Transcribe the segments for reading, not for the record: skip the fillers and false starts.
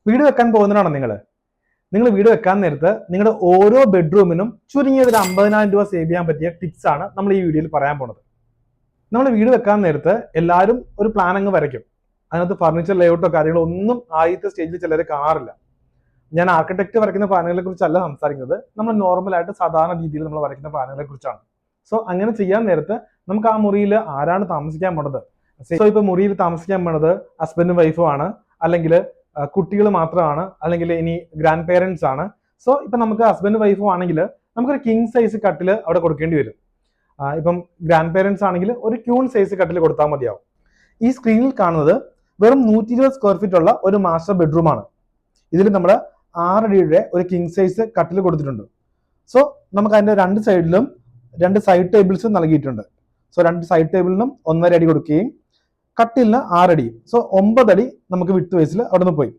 വീട് വെക്കാൻ പോകുന്നതാണോ നിങ്ങൾ വീട് വെക്കാൻ നേരത്ത് നിങ്ങളുടെ ഓരോ ബെഡ്റൂമിനും ചുരുങ്ങിയത് ഒരു 50,000 രൂപ സേവ് ചെയ്യാൻ പറ്റിയ ടിപ്സ് ആണ് നമ്മൾ ഈ വീഡിയോയിൽ പറയാൻ പോകുന്നത്. നമ്മൾ വീട് വെക്കാൻ നേരത്ത് എല്ലാവരും ഒരു പ്ലാൻ അങ്ങ് വരയ്ക്കും. അതിനകത്ത് ഫർണിച്ചർ ലേഔട്ടോ കാര്യങ്ങളോ ഒന്നും ആദ്യത്തെ സ്റ്റേജിൽ ചിലർ കാണാറില്ല. ഞാൻ ആർക്കിടെക്ട് വരയ്ക്കുന്ന പ്ലാനുകളെ കുറിച്ചല്ല സംസാരിക്കുന്നത്, നമ്മൾ നോർമലായിട്ട് സാധാരണ രീതിയിൽ നമ്മൾ വരയ്ക്കുന്ന പ്ലാനുകളെ കുറിച്ചാണ്. സോ അങ്ങനെ ചെയ്യാൻ നേരത്ത് നമുക്ക് ആ മുറിയിൽ ആരാണ് താമസിക്കാൻ പോണത്, സോ ഇപ്പൊ മുറിയിൽ താമസിക്കാൻ പോണത് ഹസ്ബൻഡും വൈഫും ആണ്, അല്ലെങ്കിൽ കുട്ടികൾ മാത്രമാണ്, അല്ലെങ്കിൽ ഇനി ഗ്രാൻഡ് പേരൻസ് ആണ്. സോ ഇപ്പൊ നമുക്ക് ഹസ്ബൻഡ് വൈഫും ആണെങ്കിൽ നമുക്കൊരു കിങ് സൈസ് കട്ടിൽ അവിടെ കൊടുക്കേണ്ടി വരും. ഇപ്പം ഗ്രാൻഡ് പേരൻസ് ആണെങ്കിൽ ഒരു ക്യൂൺ സൈസ് കട്ടിൽ കൊടുത്താൽ മതിയാവും. ഈ സ്ക്രീനിൽ കാണുന്നത് വെറും 120 സ്ക്വയർ ഫീറ്റ് ഉള്ള ഒരു മാസ്റ്റർ ബെഡ്റൂം ആണ്. ഇതിൽ നമ്മൾ 6 അടിയുടെ ഒരു കിങ് സൈസ് കട്ടിൽ കൊടുത്തിട്ടുണ്ട്. സോ നമുക്ക് അതിന്റെ രണ്ട് സൈഡിലും 2 സൈഡ് ടേബിൾസ് നൽകിയിട്ടുണ്ട്. സോ 2 സൈഡ് ടേബിളിനും 1.5 അടി കൊടുക്കുകയും കട്ടിലിന് 6 അടി, സോ 9 അടി നമുക്ക് വിട്ട് വയസ്സിൽ അവിടെ നിന്ന് പോയി.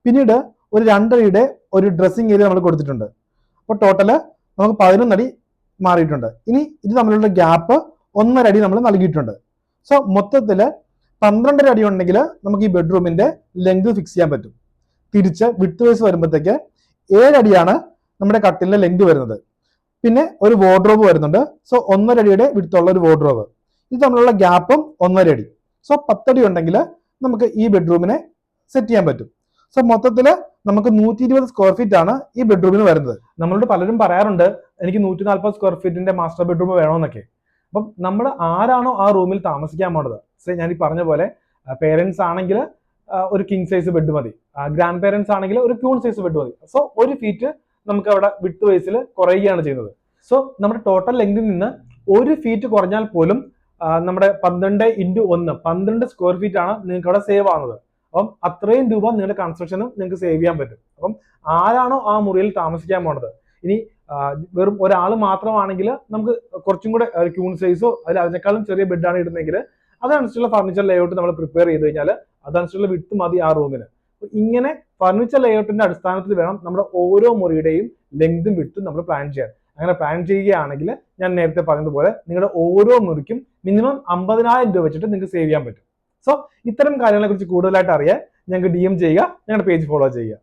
പിന്നീട് ഒരു 2 അടിയുടെ ഒരു ഡ്രസ്സിംഗ് ഏരിയ നമ്മൾ കൊടുത്തിട്ടുണ്ട്. അപ്പോൾ ടോട്ടല് നമുക്ക് 11 അടി മാറിയിട്ടുണ്ട്. ഇനി ഇത് തമ്മിലുള്ള ഗ്യാപ്പ് 1.5 അടി നമ്മൾ നൽകിയിട്ടുണ്ട്. സോ മൊത്തത്തില് 12 അടി ഉണ്ടെങ്കിൽ നമുക്ക് ഈ ബെഡ്റൂമിന്റെ ലെങ്ത് ഫിക്സ് ചെയ്യാൻ പറ്റും. തിരിച്ച് വിട്ട് വയസ്സ് വരുമ്പോഴത്തേക്ക് 7 അടിയാണ് നമ്മുടെ കട്ടിലിന്റെ ലെങ്ത് വരുന്നത്. പിന്നെ ഒരു വാർഡ്രോബ് വരുന്നുണ്ട്. സോ 1.5 അടിയുടെ വിടുത്തുള്ള ഒരു വാർഡ്രോബ്. ഇത് തമ്മിലുള്ള ഗ്യാപ്പും 1.5 അടി. സോ 10 അടി ഉണ്ടെങ്കിൽ നമുക്ക് ഈ ബെഡ്റൂമിനെ സെറ്റ് ചെയ്യാൻ പറ്റും. സോ മൊത്തത്തിൽ നമുക്ക് 120 സ്ക്വയർ ഫീറ്റ് ആണ് ഈ ബെഡ്റൂമിന് വരുന്നത്. നമ്മളോട് പലരും പറയാറുണ്ട് എനിക്ക് 140 സ്ക്വയർ ഫീറ്റിന്റെ മാസ്റ്റർ ബെഡ്റൂം വേണമെന്നൊക്കെ. അപ്പം നമ്മൾ ആരാണോ ആ റൂമിൽ താമസിക്കാൻ പോണത്, ഞാൻ ഈ പറഞ്ഞ പോലെ പേരൻസ് ആണെങ്കിൽ ഒരു കിങ് സൈസ് ബെഡ് മതി, ഗ്രാൻഡ് പേരൻസ് ആണെങ്കിൽ ഒരു ക്യൂൺ സൈസ് ബെഡ് മതി. സോ 1 ഫീറ്റ് നമുക്ക് അവിടെ വിട്ട് വയസ്സിൽ കുറയുകയാണ് ചെയ്യുന്നത്. സോ നമ്മുടെ ടോട്ടൽ ലെങ്തിൽ നിന്ന് 1 ഫീറ്റ് കുറഞ്ഞാൽ പോലും നമ്മുടെ 12 സ്ക്വയർ ഫീറ്റ് ആണ് നിങ്ങൾക്ക് അവിടെ സേവ് ആവുന്നത്. അപ്പം അത്രയും രൂപ നിങ്ങളുടെ കൺസ്ട്രക്ഷനും നിങ്ങൾക്ക് സേവ് ചെയ്യാൻ പറ്റും. അപ്പം ആരാണോ ആ മുറിയിൽ താമസിക്കാൻ പോണത്, ഇനി വെറും ഒരാൾ മാത്രമാണെങ്കിൽ നമുക്ക് കുറച്ചും കൂടെ ക്യൂൺ സൈസോ അതിനേക്കാളും ചെറിയ ബെഡാണ് ഇടുന്നെങ്കിൽ അതനുസരിച്ചുള്ള ഫർണിച്ചർ ലേഔട്ട് നമ്മൾ പ്രിപ്പയർ ചെയ്ത് കഴിഞ്ഞാൽ അതനുസരിച്ചുള്ള വിട്ട് മതി ആ റൂമിന്. ഇങ്ങനെ ഫർണിച്ചർ ലേഔട്ടിന്റെ അടിസ്ഥാനത്തിൽ വേണം നമ്മുടെ ഓരോ മുറിയുടെയും ലെങ്തും വിട്ടും നമ്മൾ പ്ലാൻ ചെയ്യാൻ. അങ്ങനെ പ്ലാൻ ചെയ്യുകയാണെങ്കിൽ ഞാൻ നേരത്തെ പറഞ്ഞതുപോലെ നിങ്ങളുടെ ഓരോ മുറിക്കും മിനിമം 50,000 രൂപ വെച്ചിട്ട് നിങ്ങൾക്ക് സേവ് ചെയ്യാൻ പറ്റും. സോ ഇത്തരം കാര്യങ്ങളെ കുറിച്ച് കൂടുതലായിട്ട് അറിയാൻ ഞങ്ങൾക്ക് DM ചെയ്യുക, ഞങ്ങളുടെ പേജ് ഫോളോ ചെയ്യുക.